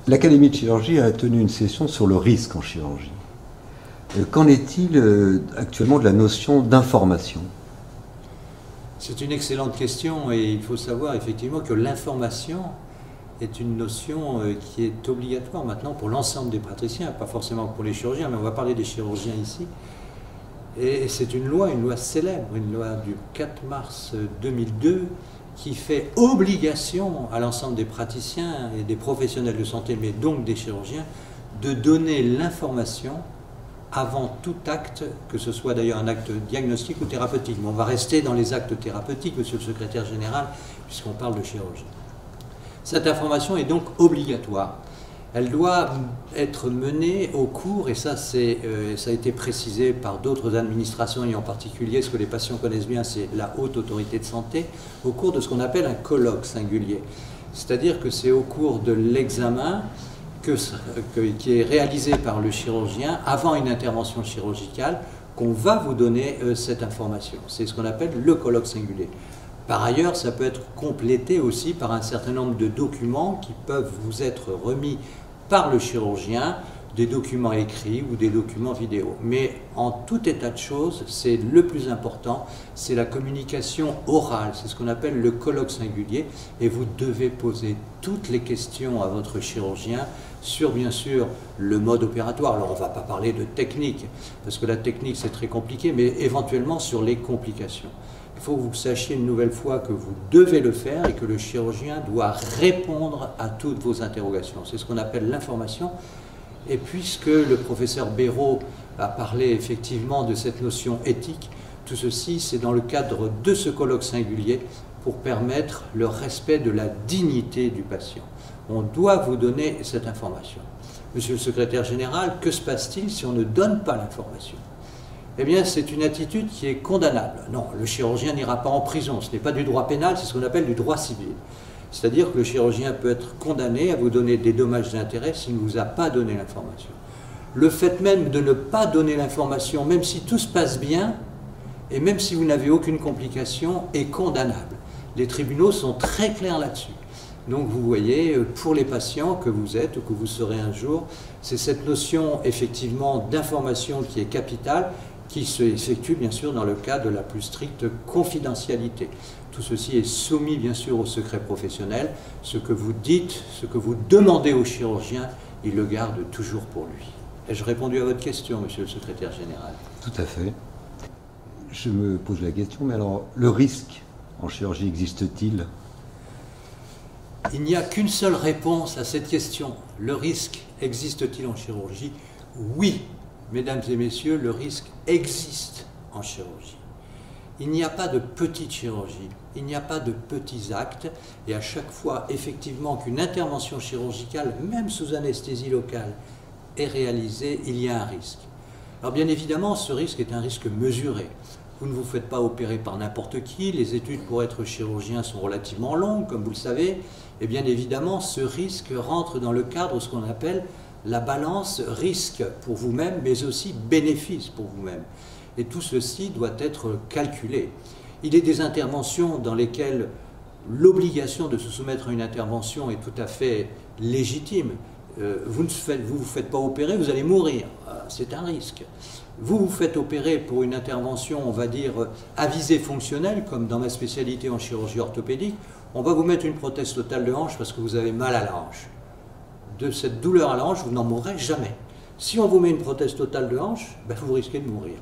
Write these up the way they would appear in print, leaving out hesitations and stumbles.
L'Académie de chirurgie a tenu une session sur le risque en chirurgie. Qu'en est-il actuellement de la notion d'information? C'est une excellente question et il faut savoir effectivement que l'information est une notion qui est obligatoire maintenant pour l'ensemble des praticiens, pas forcément pour les chirurgiens, mais on va parler des chirurgiens ici. Et c'est une loi célèbre, une loi du 4 mars 2002 qui fait obligation à l'ensemble des praticiens et des professionnels de santé, mais donc des chirurgiens, de donner l'information avant tout acte, que ce soit d'ailleurs un acte diagnostique ou thérapeutique. Mais on va rester dans les actes thérapeutiques, monsieur le secrétaire général, puisqu'on parle de chirurgie. Cette information est donc obligatoire. Elle doit être menée au cours, et ça a été précisé par d'autres administrations, et en particulier ce que les patients connaissent bien, c'est la Haute Autorité de Santé, au cours de ce qu'on appelle un colloque singulier. C'est-à-dire que c'est au cours de l'examen qui est réalisé par le chirurgien avant une intervention chirurgicale qu'on va vous donner cette information. C'est ce qu'on appelle le colloque singulier. Par ailleurs, ça peut être complété aussi par un certain nombre de documents qui peuvent vous être remis par le chirurgien, des documents écrits ou des documents vidéo. Mais en tout état de choses, c'est le plus important, c'est la communication orale, c'est ce qu'on appelle le colloque singulier, et vous devez poser toutes les questions à votre chirurgien sur, bien sûr, le mode opératoire. Alors on ne va pas parler de technique, parce que la technique c'est très compliqué, mais éventuellement sur les complications. Il faut que vous sachiez une nouvelle fois que vous devez le faire et que le chirurgien doit répondre à toutes vos interrogations. C'est ce qu'on appelle l'information. Et puisque le professeur Béraud a parlé effectivement de cette notion éthique, tout ceci c'est dans le cadre de ce colloque singulier pour permettre le respect de la dignité du patient. On doit vous donner cette information. Monsieur le secrétaire général, que se passe-t-il si on ne donne pas l'information ? Eh bien, c'est une attitude qui est condamnable. Non, le chirurgien n'ira pas en prison. Ce n'est pas du droit pénal, c'est ce qu'on appelle du droit civil. C'est-à-dire que le chirurgien peut être condamné à vous donner des dommages et intérêts s'il ne vous a pas donné l'information. Le fait même de ne pas donner l'information, même si tout se passe bien, et même si vous n'avez aucune complication, est condamnable. Les tribunaux sont très clairs là-dessus. Donc vous voyez, pour les patients que vous êtes ou que vous serez un jour, c'est cette notion effectivement d'information qui est capitale, qui se effectue bien sûr dans le cadre de la plus stricte confidentialité. Tout ceci est soumis bien sûr au secret professionnel. Ce que vous dites, ce que vous demandez au chirurgien, il le garde toujours pour lui. Ai-je répondu à votre question, monsieur le secrétaire général? Tout à fait. Je me pose la question, mais alors, le risque en chirurgie existe-t-il? Il n'y a qu'une seule réponse à cette question. Le risque existe-t-il en chirurgie? Oui. Mesdames et messieurs, le risque existe en chirurgie. Il n'y a pas de petite chirurgie, il n'y a pas de petits actes, et à chaque fois, effectivement, qu'une intervention chirurgicale, même sous anesthésie locale, est réalisée, il y a un risque. Alors bien évidemment, ce risque est un risque mesuré. Vous ne vous faites pas opérer par n'importe qui, les études pour être chirurgien sont relativement longues, comme vous le savez, et bien évidemment, ce risque rentre dans le cadre de ce qu'on appelle la balance risque pour vous-même, mais aussi bénéfice pour vous-même. Et tout ceci doit être calculé. Il y a des interventions dans lesquelles l'obligation de se soumettre à une intervention est tout à fait légitime. Vous ne vous faites pas opérer, vous allez mourir. C'est un risque. Vous vous faites opérer pour une intervention, on va dire, à visée fonctionnelle, comme dans ma spécialité en chirurgie orthopédique, on va vous mettre une prothèse totale de hanche parce que vous avez mal à la hanche. De cette douleur à la hanche, vous n'en mourrez jamais. Si on vous met une prothèse totale de hanche, ben vous risquez de mourir.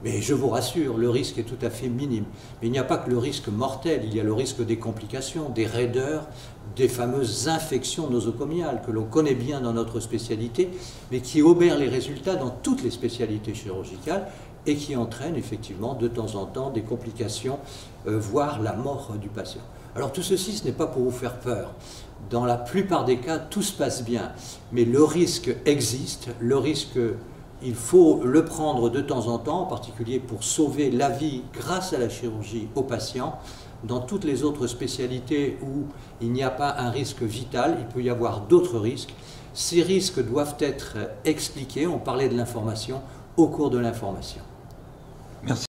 Mais je vous rassure, le risque est tout à fait minime. Mais il n'y a pas que le risque mortel, il y a le risque des complications, des raideurs, des fameuses infections nosocomiales que l'on connaît bien dans notre spécialité, mais qui obèrent les résultats dans toutes les spécialités chirurgicales et qui entraînent effectivement de temps en temps des complications, voire la mort du patient. Alors tout ceci, ce n'est pas pour vous faire peur. Dans la plupart des cas, tout se passe bien, mais le risque existe, le risque, il faut le prendre de temps en temps, en particulier pour sauver la vie grâce à la chirurgie aux patients. Dans toutes les autres spécialités où il n'y a pas un risque vital, il peut y avoir d'autres risques. Ces risques doivent être expliqués, on parlait de l'information, au cours de l'information. Merci.